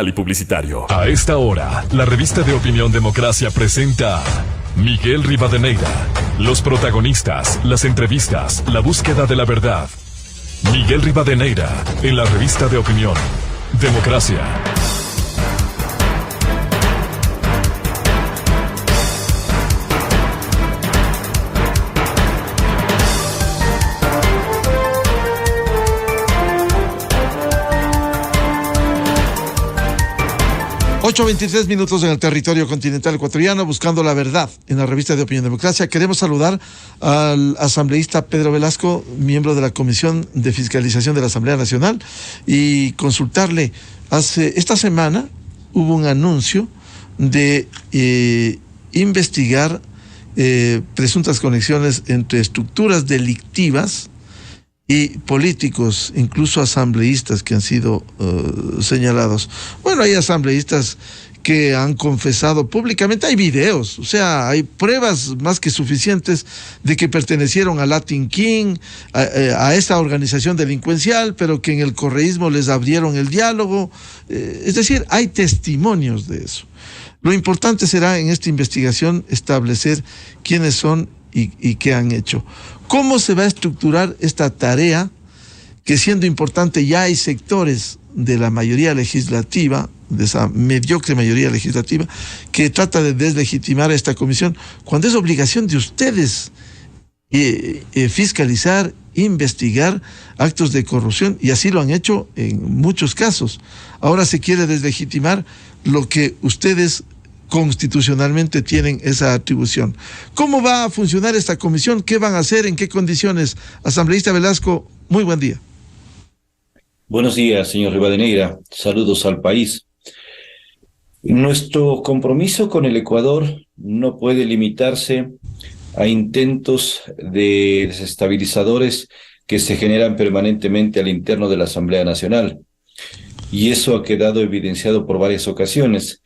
Y publicitario. A esta hora, la revista de opinión Democracia presenta Miguel Rivadeneira. Los protagonistas, las entrevistas, la búsqueda de la verdad. Miguel Rivadeneira, en la revista de opinión Democracia. Ocho 23 minutos en el territorio continental ecuatoriano, buscando la verdad en la revista de Opinión Democracia. Queremos saludar al asambleísta Pedro Velasco, miembro de la Comisión de Fiscalización de la Asamblea Nacional, y consultarle. Esta semana hubo un anuncio de investigar presuntas conexiones entre estructuras delictivas y políticos, incluso asambleístas que han sido señalados. Bueno, hay asambleístas que han confesado públicamente, hay videos, o sea, hay pruebas más que suficientes de que pertenecieron a Latin King, a esta organización delincuencial, pero que en el correísmo les abrieron el diálogo. Es decir, hay testimonios de eso. Lo importante será en esta investigación establecer quiénes son y qué han hecho. ¿Cómo se va a estructurar esta tarea? Que siendo importante, ya hay sectores de la mayoría legislativa, de esa mediocre mayoría legislativa, que trata de deslegitimar a esta comisión, cuando es obligación de ustedes fiscalizar, investigar actos de corrupción, y así lo han hecho en muchos casos. Ahora se quiere deslegitimar lo que ustedes constitucionalmente tienen esa atribución. ¿Cómo va a funcionar esta comisión? ¿Qué van a hacer? ¿En qué condiciones? Asambleísta Velasco, muy buen día. Buenos días, señor Rivadeneira. Saludos al país. Nuestro compromiso con el Ecuador no puede limitarse a intentos de desestabilizadores que se generan permanentemente al interno de la Asamblea Nacional. Y eso ha quedado evidenciado por varias ocasiones.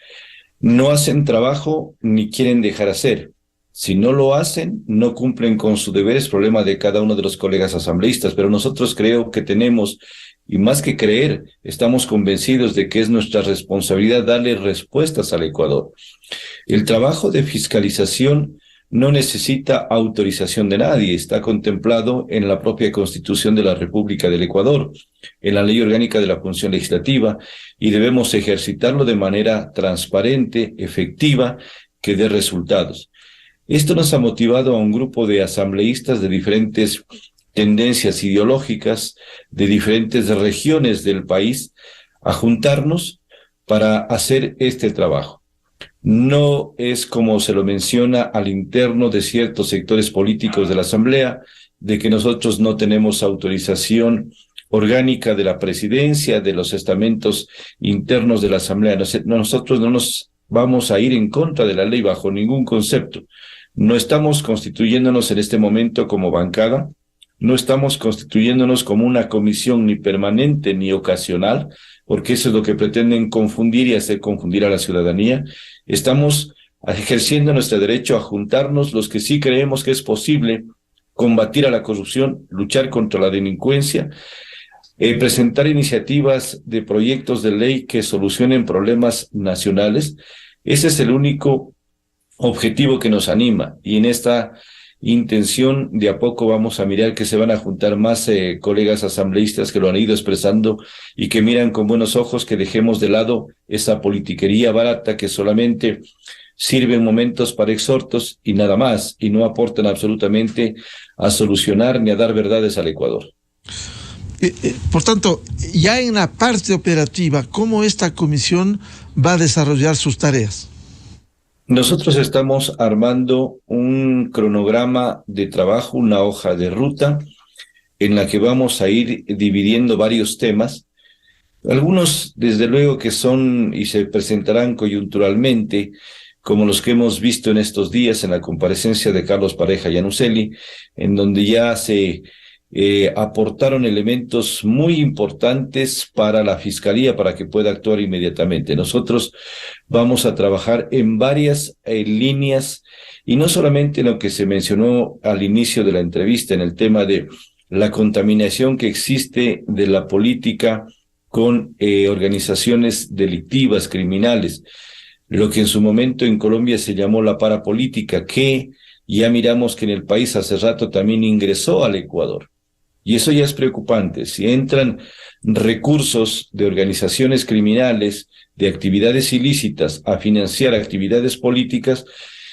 No hacen trabajo ni quieren dejar hacer. Si no lo hacen, no cumplen con su deber. Es problema de cada uno de los colegas asambleístas, pero nosotros creo que tenemos, y más que creer, estamos convencidos de que es nuestra responsabilidad darle respuestas al Ecuador. El trabajo de fiscalización no necesita autorización de nadie, está contemplado en la propia Constitución de la República del Ecuador, en la Ley Orgánica de la Función Legislativa, y debemos ejercitarlo de manera transparente, efectiva, que dé resultados. Esto nos ha motivado a un grupo de asambleístas de diferentes tendencias ideológicas, de diferentes regiones del país, a juntarnos para hacer este trabajo. No es como se lo menciona al interno de ciertos sectores políticos de la Asamblea, de que nosotros no tenemos autorización orgánica de la presidencia, de los estamentos internos de la Asamblea. Nosotros no nos vamos a ir en contra de la ley bajo ningún concepto. No estamos constituyéndonos en este momento como bancada, no estamos constituyéndonos como una comisión ni permanente ni ocasional, porque eso es lo que pretenden confundir y hacer confundir a la ciudadanía. Estamos ejerciendo nuestro derecho a juntarnos los que sí creemos que es posible combatir a la corrupción, luchar contra la delincuencia, presentar iniciativas de proyectos de ley que solucionen problemas nacionales. Ese es el único objetivo que nos anima, y en esta intención de a poco vamos a mirar que se van a juntar más colegas asambleístas que lo han ido expresando y que miran con buenos ojos que dejemos de lado esa politiquería barata que solamente sirve en momentos para exhortos y nada más, y no aportan absolutamente a solucionar ni a dar verdades al Ecuador. Por tanto, ya en la parte operativa, ¿cómo esta comisión va a desarrollar sus tareas? Nosotros estamos armando un cronograma de trabajo, una hoja de ruta, en la que vamos a ir dividiendo varios temas. Algunos, desde luego, que son y se presentarán coyunturalmente, como los que hemos visto en estos días en la comparecencia de Carlos Pareja Yanuseli, en donde ya se aportaron elementos muy importantes para la Fiscalía para que pueda actuar inmediatamente. Nosotros vamos a trabajar en varias líneas, y no solamente en lo que se mencionó al inicio de la entrevista, en el tema de la contaminación que existe de la política con organizaciones delictivas, criminales, lo que en su momento en Colombia se llamó la parapolítica, que ya miramos que en el país hace rato también ingresó al Ecuador. Y eso ya es preocupante. Si entran recursos de organizaciones criminales, de actividades ilícitas, a financiar actividades políticas,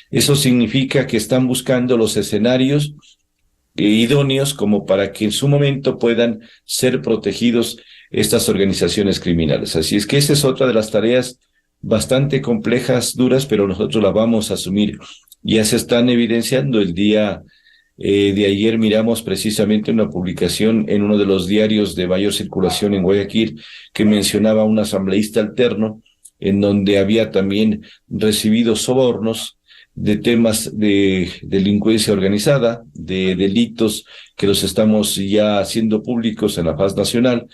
eso significa que están buscando los escenarios idóneos como para que en su momento puedan ser protegidos estas organizaciones criminales. Así es que esa es otra de las tareas bastante complejas, duras, pero nosotros la vamos a asumir. Ya se están evidenciando. El día de ayer miramos precisamente una publicación en uno de los diarios de mayor circulación en Guayaquil que mencionaba a un asambleísta alterno en donde había también recibido sobornos de temas de delincuencia organizada, de delitos que los estamos ya haciendo públicos en la faz nacional.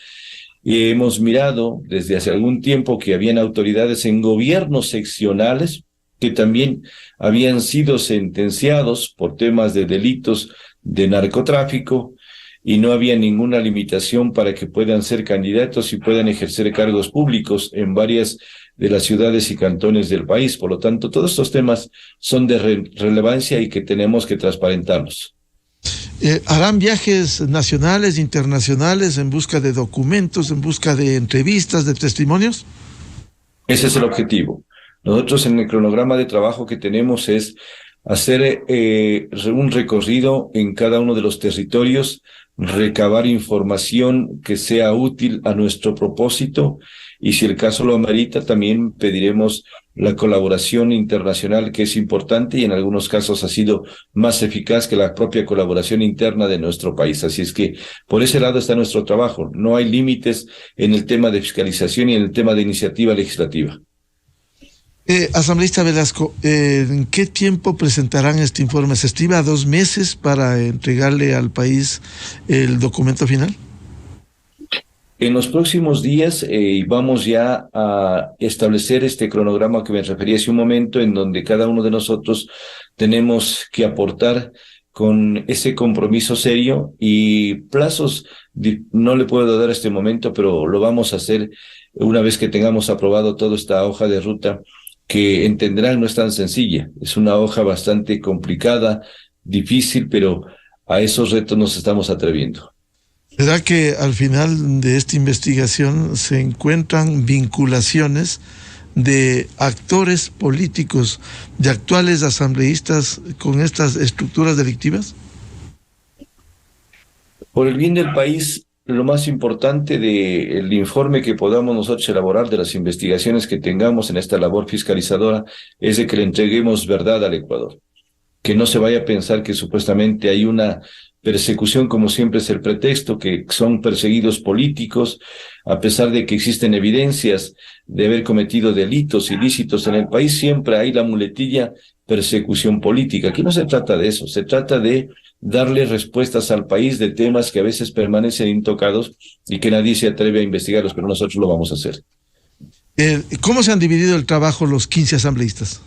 Y hemos mirado desde hace algún tiempo que habían autoridades en gobiernos seccionales que también habían sido sentenciados por temas de delitos de narcotráfico y no había ninguna limitación para que puedan ser candidatos y puedan ejercer cargos públicos en varias de las ciudades y cantones del país. Por lo tanto, todos estos temas son de relevancia y que tenemos que transparentarlos. ¿Harán viajes nacionales, internacionales en busca de documentos, en busca de entrevistas, de testimonios? Ese es el objetivo. Nosotros en el cronograma de trabajo que tenemos es hacer un recorrido en cada uno de los territorios, recabar información que sea útil a nuestro propósito y si el caso lo amerita también pediremos la colaboración internacional, que es importante y en algunos casos ha sido más eficaz que la propia colaboración interna de nuestro país. Así es que por ese lado está nuestro trabajo. No hay límites en el tema de fiscalización y en el tema de iniciativa legislativa. Asambleísta Velasco, ¿en qué tiempo presentarán este informe? ¿Se estima 2 meses para entregarle al país el documento final? En los próximos días vamos ya a establecer este cronograma que me refería hace un momento, en donde cada uno de nosotros tenemos que aportar con ese compromiso serio y plazos. No le puedo dar este momento, pero lo vamos a hacer una vez que tengamos aprobado toda esta hoja de ruta, que entenderán no es tan sencilla. Es una hoja bastante complicada, difícil, pero a esos retos nos estamos atreviendo. ¿Será que al final de esta investigación se encuentran vinculaciones de actores políticos, de actuales asambleístas con estas estructuras delictivas? Por el bien del país, lo más importante del informe que podamos nosotros elaborar, de las investigaciones que tengamos en esta labor fiscalizadora, es de que le entreguemos verdad al Ecuador. Que no se vaya a pensar que supuestamente hay una persecución, como siempre es el pretexto, que son perseguidos políticos, a pesar de que existen evidencias de haber cometido delitos ilícitos en el país, siempre hay la muletilla persecución política. Aquí no se trata de eso, se trata de darle respuestas al país de temas que a veces permanecen intocados y que nadie se atreve a investigarlos, pero nosotros lo vamos a hacer. ¿Cómo se han dividido el trabajo los 15 asambleístas?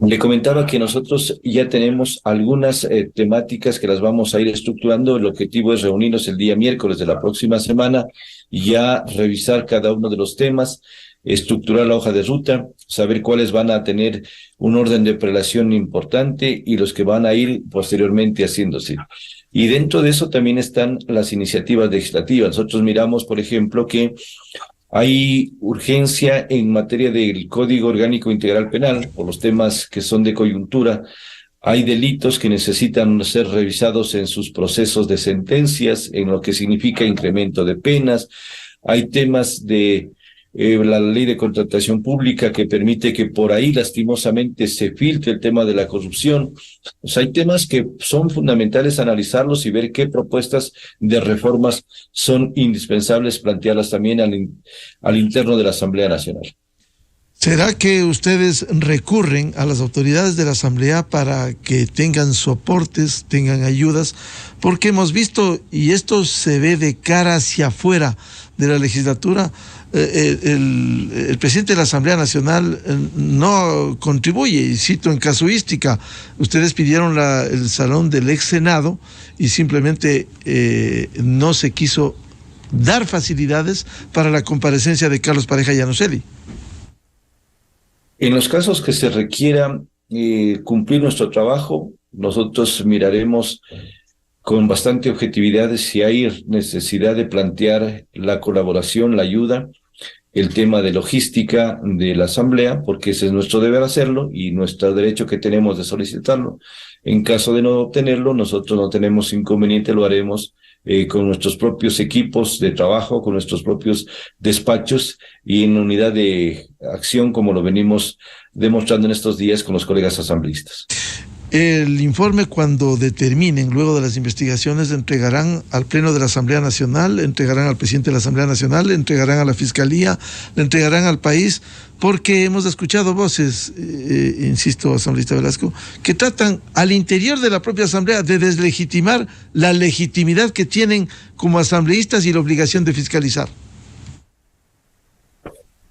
Le comentaba que nosotros ya tenemos algunas temáticas que las vamos a ir estructurando. El objetivo es reunirnos el día miércoles de la próxima semana y ya revisar cada uno de los temas, estructurar la hoja de ruta, saber cuáles van a tener un orden de prelación importante y los que van a ir posteriormente haciéndose. Y dentro de eso también están las iniciativas legislativas. Nosotros miramos, por ejemplo, que hay urgencia en materia del Código Orgánico Integral Penal, por los temas que son de coyuntura. Hay delitos que necesitan ser revisados en sus procesos de sentencias, en lo que significa incremento de penas. Hay temas de la ley de contratación pública que permite que por ahí lastimosamente se filtre el tema de la corrupción. O sea, hay temas que son fundamentales analizarlos y ver qué propuestas de reformas son indispensables plantearlas también al interno de la Asamblea Nacional. ¿Será que ustedes recurren a las autoridades de la Asamblea para que tengan soportes, tengan ayudas? Porque hemos visto, y esto se ve de cara hacia afuera de la legislatura, el presidente de la Asamblea Nacional no contribuye, y cito en casuística, ustedes pidieron el salón del ex Senado y simplemente no se quiso dar facilidades para la comparecencia de Carlos Pareja Llanoseli. En los casos que se requiera cumplir nuestro trabajo, nosotros miraremos con bastante objetividad si hay necesidad de plantear la colaboración, la ayuda, el tema de logística de la Asamblea, porque ese es nuestro deber hacerlo y nuestro derecho que tenemos de solicitarlo. En caso de no obtenerlo, nosotros no tenemos inconveniente, lo haremos con nuestros propios equipos de trabajo, con nuestros propios despachos y en unidad de acción, como lo venimos demostrando en estos días con los colegas asambleístas. El informe, cuando determinen, luego de las investigaciones, entregarán al Pleno de la Asamblea Nacional, entregarán al presidente de la Asamblea Nacional, entregarán a la Fiscalía, le entregarán al país, porque hemos escuchado voces, insisto, asambleísta Velasco, que tratan al interior de la propia Asamblea de deslegitimar la legitimidad que tienen como asambleístas y la obligación de fiscalizar.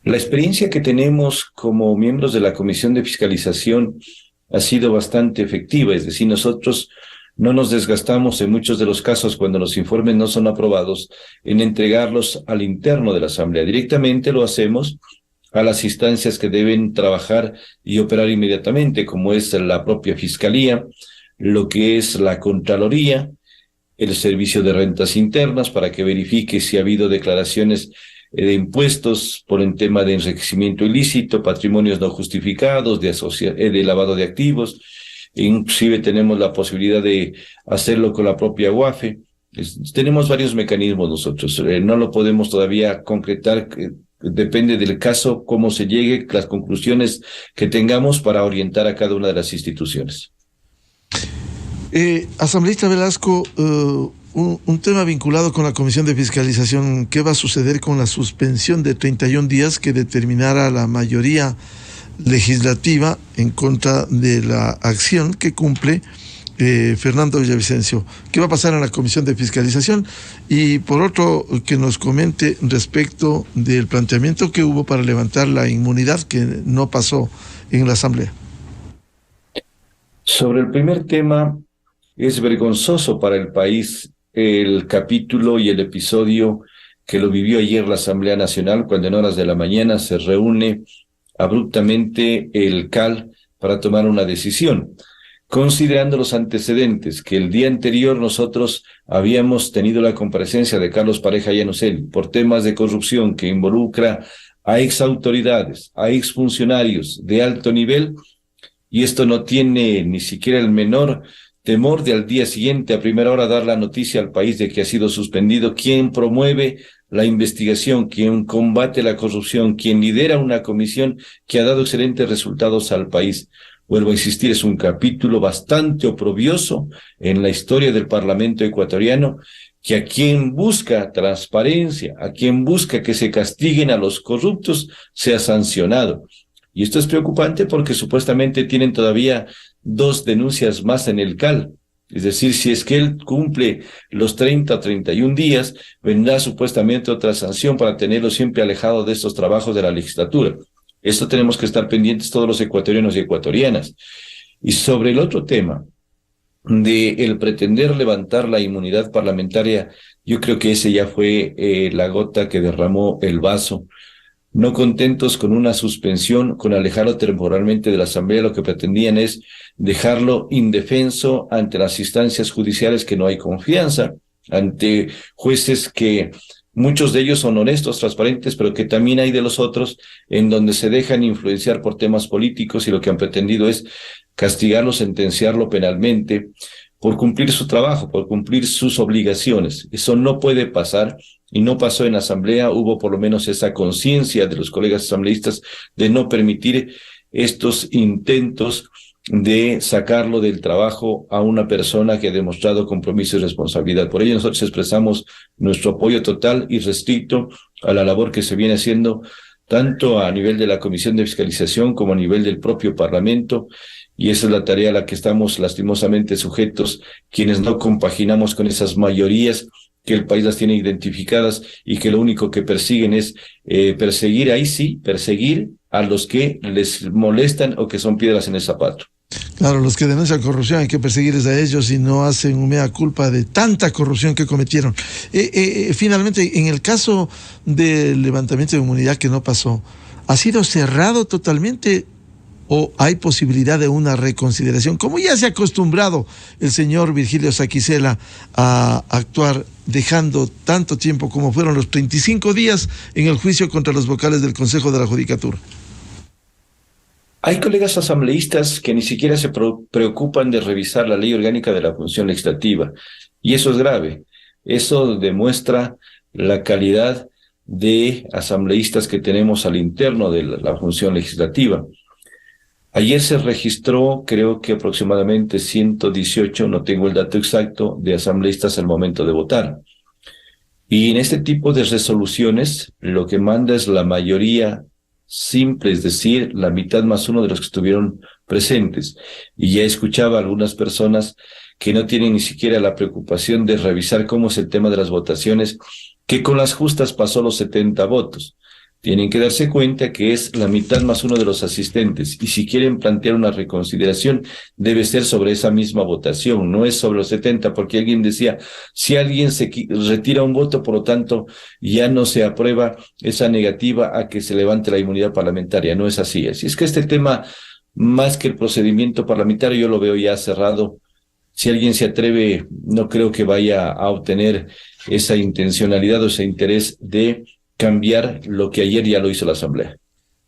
La experiencia que tenemos como miembros de la Comisión de Fiscalización ha sido bastante efectiva, es decir, nosotros no nos desgastamos en muchos de los casos cuando los informes no son aprobados en entregarlos al interno de la Asamblea. Directamente lo hacemos a las instancias que deben trabajar y operar inmediatamente, como es la propia Fiscalía, lo que es la Contraloría, el Servicio de Rentas Internas, para que verifique si ha habido declaraciones de impuestos por el tema de enriquecimiento ilícito, patrimonios no justificados, de lavado de activos. Inclusive tenemos la posibilidad de hacerlo con la propia UAFE. Tenemos varios mecanismos nosotros. No lo podemos todavía concretar. Depende del caso, cómo se llegue, las conclusiones que tengamos para orientar a cada una de las instituciones. Asambleísta Velasco, un tema vinculado con la Comisión de Fiscalización. ¿Qué va a suceder con la suspensión de 31 días que determinara la mayoría legislativa en contra de la acción que cumple Fernando Villavicencio? ¿Qué va a pasar en la Comisión de Fiscalización? Y por otro, que nos comente respecto del planteamiento que hubo para levantar la inmunidad que no pasó en la Asamblea. Sobre el primer tema, es vergonzoso para el país el capítulo y el episodio que lo vivió ayer la Asamblea Nacional, cuando en horas de la mañana se reúne abruptamente el CAL para tomar una decisión, considerando los antecedentes, que el día anterior nosotros habíamos tenido la comparecencia de Carlos Pareja Llanoseli por temas de corrupción que involucra a exautoridades, a exfuncionarios de alto nivel, y esto no tiene ni siquiera el menor temor de al día siguiente, a primera hora, dar la noticia al país de que ha sido suspendido quien promueve la investigación, quien combate la corrupción, quien lidera una comisión que ha dado excelentes resultados al país. Vuelvo a insistir, es un capítulo bastante oprobioso en la historia del Parlamento ecuatoriano, que a quien busca transparencia, a quien busca que se castiguen a los corruptos, sea sancionado. Y esto es preocupante porque supuestamente tienen todavía 2 denuncias más en el CAL. Es decir, si es que él cumple los 30 o 31 días, vendrá supuestamente otra sanción para tenerlo siempre alejado de estos trabajos de la legislatura. Esto tenemos que estar pendientes todos los ecuatorianos y ecuatorianas. Y sobre el otro tema, de el pretender levantar la inmunidad parlamentaria, yo creo que ese ya fue la gota que derramó el vaso. No contentos con una suspensión, con alejarlo temporalmente de la Asamblea, lo que pretendían es dejarlo indefenso ante las instancias judiciales que no hay confianza, ante jueces que muchos de ellos son honestos, transparentes, pero que también hay de los otros en donde se dejan influenciar por temas políticos y lo que han pretendido es castigarlo, sentenciarlo penalmente por cumplir su trabajo, por cumplir sus obligaciones. Eso no puede pasar. Y no pasó en la Asamblea. Hubo por lo menos esa conciencia de los colegas asambleístas de no permitir estos intentos de sacarlo del trabajo a una persona que ha demostrado compromiso y responsabilidad. Por ello nosotros expresamos nuestro apoyo total y restricto a la labor que se viene haciendo tanto a nivel de la Comisión de Fiscalización como a nivel del propio Parlamento, y esa es la tarea a la que estamos lastimosamente sujetos quienes no compaginamos con esas mayorías que el país las tiene identificadas y que lo único que persiguen es perseguir a los que les molestan o que son piedras en el zapato. Claro, los que denuncian corrupción hay que perseguirles a ellos y no hacen un mea culpa de tanta corrupción que cometieron. Finalmente, en el caso del levantamiento de inmunidad que no pasó, ¿ha sido cerrado totalmente o hay posibilidad de una reconsideración? Como ya se ha acostumbrado el señor Virgilio Saquicela a actuar dejando tanto tiempo como fueron los 35 días en el juicio contra los vocales del Consejo de la Judicatura. Hay colegas asambleístas que ni siquiera se preocupan de revisar la ley orgánica de la función legislativa, y eso es grave. Eso demuestra la calidad de asambleístas que tenemos al interno de la función legislativa. Ayer se registró, creo que aproximadamente 118, no tengo el dato exacto, de asambleístas al momento de votar. Y en este tipo de resoluciones, lo que manda es la mayoría simple, es decir, la mitad más uno de los que estuvieron presentes. Y ya escuchaba a algunas personas que no tienen ni siquiera la preocupación de revisar cómo es el tema de las votaciones, que con las justas pasó los 70 votos. Tienen que darse cuenta que es la mitad más uno de los asistentes, y si quieren plantear una reconsideración, debe ser sobre esa misma votación, no es sobre los 70, porque alguien decía, si alguien se retira un voto, por lo tanto, ya no se aprueba esa negativa a que se levante la inmunidad parlamentaria. No es así. Así es que este tema, más que el procedimiento parlamentario, yo lo veo ya cerrado. Si alguien se atreve, no creo que vaya a obtener esa intencionalidad o ese interés de cambiar lo que ayer ya lo hizo la Asamblea.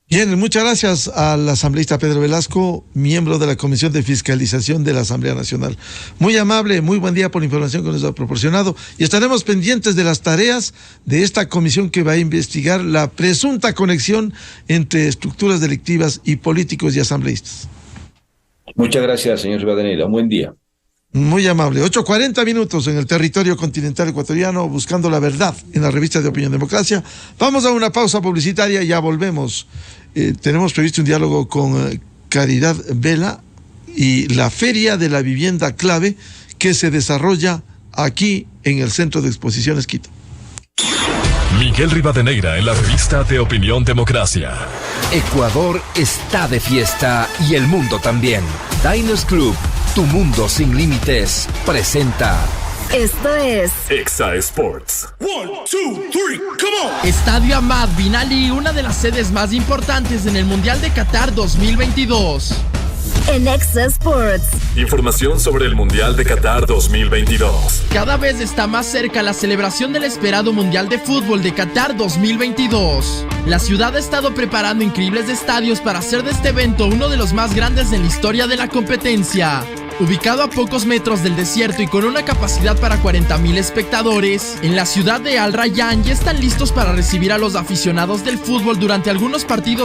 Bien, muchas gracias al asambleísta Pedro Velasco, miembro de la Comisión de Fiscalización de la Asamblea Nacional. Muy amable, muy buen día por la información que nos ha proporcionado, y estaremos pendientes de las tareas de esta comisión que va a investigar la presunta conexión entre estructuras delictivas y políticos y asambleístas. Muchas gracias, señor Rivadeneira. Un buen día. Muy amable. 8:40 en el territorio continental ecuatoriano, buscando la verdad en la revista de Opinión Democracia. Vamos a una pausa publicitaria y ya volvemos. Tenemos previsto un diálogo con Caridad Vela y la Feria de la Vivienda Clave que se desarrolla aquí en el Centro de Exposiciones Quito. Miguel Rivadeneira en la revista de Opinión Democracia. Ecuador está de fiesta y el mundo también. Diners Club, tu mundo sin límites, presenta. Esto es Exa Sports. 1, 2, 3, come on. Estadio Ahmad Bin Ali, una de las sedes más importantes en el Mundial de Qatar 2022. en Exa Sports. Información sobre el Mundial de Qatar 2022. Cada vez está más cerca la celebración del esperado Mundial de Fútbol de Qatar 2022. La ciudad ha estado preparando increíbles estadios para hacer de este evento uno de los más grandes en la historia de la competencia. Ubicado a pocos metros del desierto y con una capacidad para 40,000 espectadores, en la ciudad de Al Rayyan ya están listos para recibir a los aficionados del fútbol durante algunos partidos